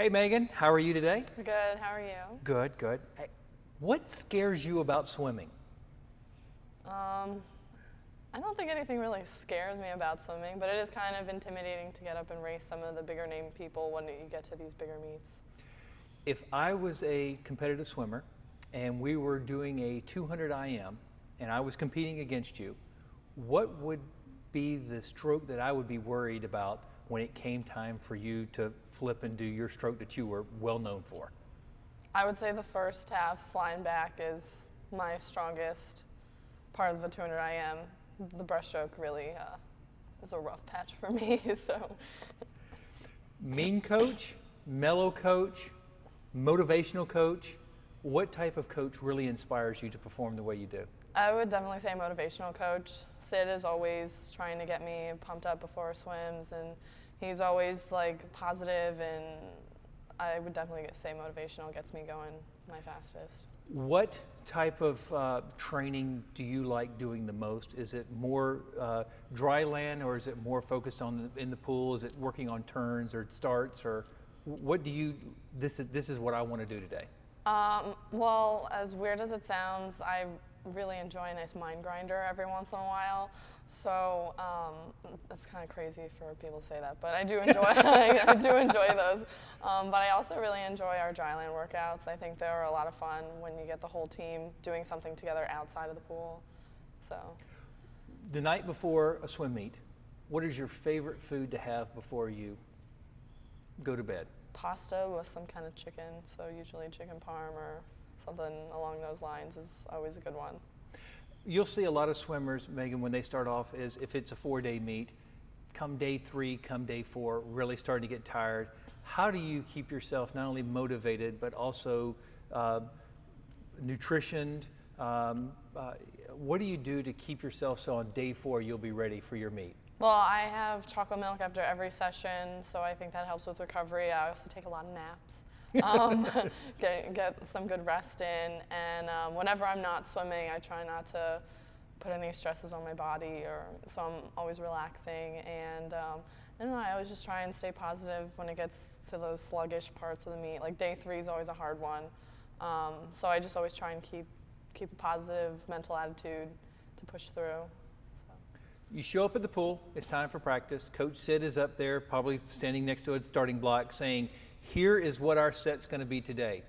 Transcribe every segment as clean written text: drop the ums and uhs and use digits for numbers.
Hey Megan, how are you today? Good, how are you? Good, good. Hey, what scares you about swimming? I don't think anything really scares me about swimming, but it is kind of intimidating to get up and race some of the bigger name people when you get to these bigger meets. If I was a competitive swimmer and we were doing a 200 IM and I was competing against you, what would be the stroke that I would be worried about when it came time for you to flip and do your stroke that you were well known for? I would say the first half flying back is my strongest part of the 200 IM. The breaststroke really is a rough patch for me. So, Mean coach, mellow coach, motivational coach, what type of coach really inspires you to perform the way you do? I would definitely say motivational coach. Sid is always trying to get me pumped up before swims, and he's always like positive, and I would definitely say motivational gets me going my fastest. What type of training do you like doing the most? Is it more dry land, or is it more focused on in the pool? Is it working on turns or starts, or what do you? This is what I want to do today. Well, as weird as it sounds, I really enjoy a nice mind grinder every once in a while. So that's kind of crazy for people to say that, but I do enjoy I do enjoy those. But I also really enjoy our dryland workouts. I think they're a lot of fun when you get the whole team doing something together outside of the pool. So the night before a swim meet, what is your favorite food to have before you go to bed? Pasta with some kind of chicken, so usually chicken parm or something along those lines is always a good one. You'll see a lot of swimmers, Megan, when they start off, is if it's a 4-day meet, come day 3, come day 4, really starting to get tired. How do you keep yourself not only motivated, but also nutritioned? What do you do to keep yourself so on day 4 you'll be ready for your meet? Well, I have chocolate milk after every session, so I think that helps with recovery. I also take a lot of naps. Get some good rest in, and whenever I'm not swimming, I try not to put any stresses on my body, so I'm always relaxing, and I don't know, I always just try and stay positive when it gets to those sluggish parts of the meet. Like day 3 is always a hard one, so I just always try and keep a positive mental attitude to push through. You show up at the pool, it's time for practice. Coach Sid is up there, probably standing next to a starting block saying, here is what our set's going to be today.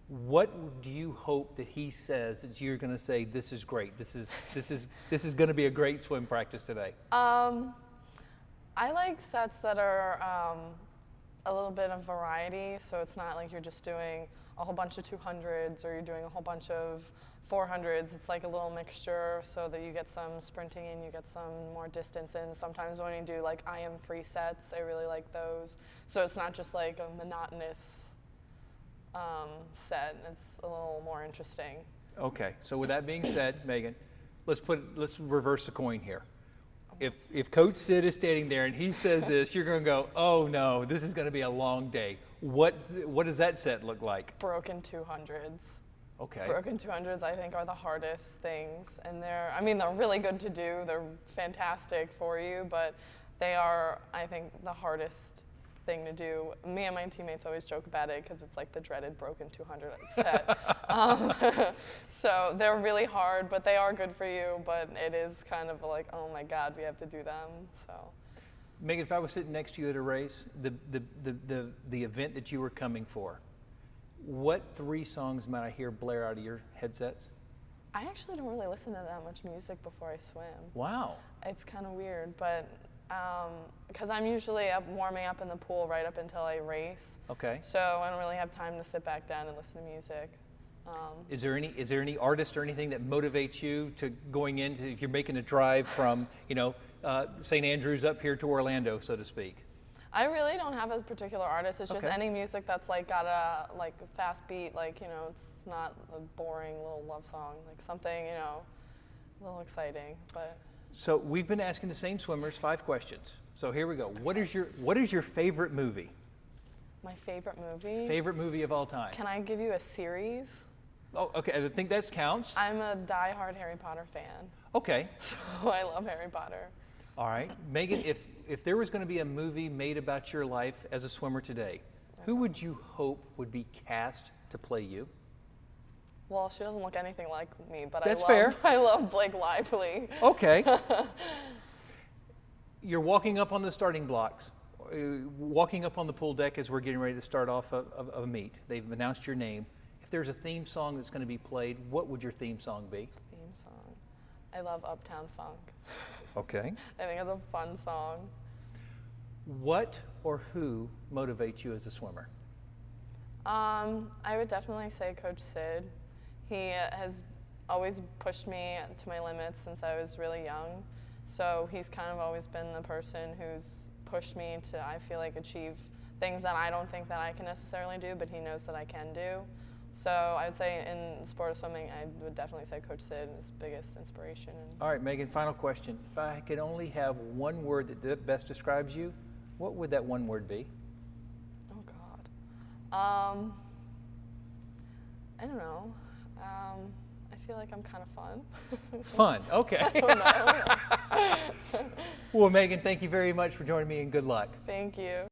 What do you hope that he says that you're going to say, this is great, this is going to be a great swim practice today? I like sets that are a little bit of variety, so it's not like you're just doing a whole bunch of 200s or you're doing a whole bunch of 400s. It's like a little mixture so that you get some sprinting and you get some more distance in. Sometimes when you do like IM free sets, I really like those. So it's not just like a monotonous set. It's a little more interesting. Okay, so with that being said, Megan, let's reverse the coin here. If Coach Sid is standing there and he says this, you're going to go, oh no, this is going to be a long day. What does that set look like? Broken 200s. Okay. Broken 200s, I think, are the hardest things, and they're really good to do. They're fantastic for you, but they are, I think, the hardest thing to do. Me and my teammates always joke about it because it's like the dreaded broken 200 set. So they're really hard, but they are good for you. But it is kind of like, oh my God, we have to do them. So. Megan, if I was sitting next to you at a race, the event that you were coming for, what 3 songs might I hear blare out of your headsets? I actually don't really listen to that much music before I swim. Wow. It's kind of weird, but because I'm usually warming up in the pool right up until I race. Okay. So I don't really have time to sit back down and listen to music. Is there any artist or anything that motivates you to going into, if you're making a drive from St. Andrews up here to Orlando, so to speak? I really don't have a particular artist. It's just Okay. any music that's like got a fast beat, it's not a boring little love song, like something, a little exciting. But So we've been asking the same swimmers 5 questions. So here we go. What is your favorite movie? My favorite movie? Favorite movie of all time? Can I give you a series? Oh, okay. I think that counts. I'm a diehard Harry Potter fan. Okay. So I love Harry Potter. All right. Megan, if there was going to be a movie made about your life as a swimmer today, Who would you hope would be cast to play you? Well, she doesn't look anything like me, but That's fair. I love Blake Lively. Okay. You're walking up on the starting blocks, walking up on the pool deck as we're getting ready to start off a meet. They've announced your name. If there's a theme song that's going to be played, what would your theme song be? Theme song. I love Uptown Funk. Okay. I think it's a fun song. What or who motivates you as a swimmer? I would definitely say Coach Sid. He has always pushed me to my limits since I was really young. So he's kind of always been the person who's pushed me to, I feel like, achieve things that I don't think that I can necessarily do, but he knows that I can do. So I would say in the sport of swimming, I would definitely say Coach Sid is the biggest inspiration. All right, Megan, final question. If I could only have one word that best describes you, what would that one word be? Oh, God. I don't know. I feel like I'm kind of fun. Fun, okay. I don't know. Well, Megan, thank you very much for joining me and good luck. Thank you.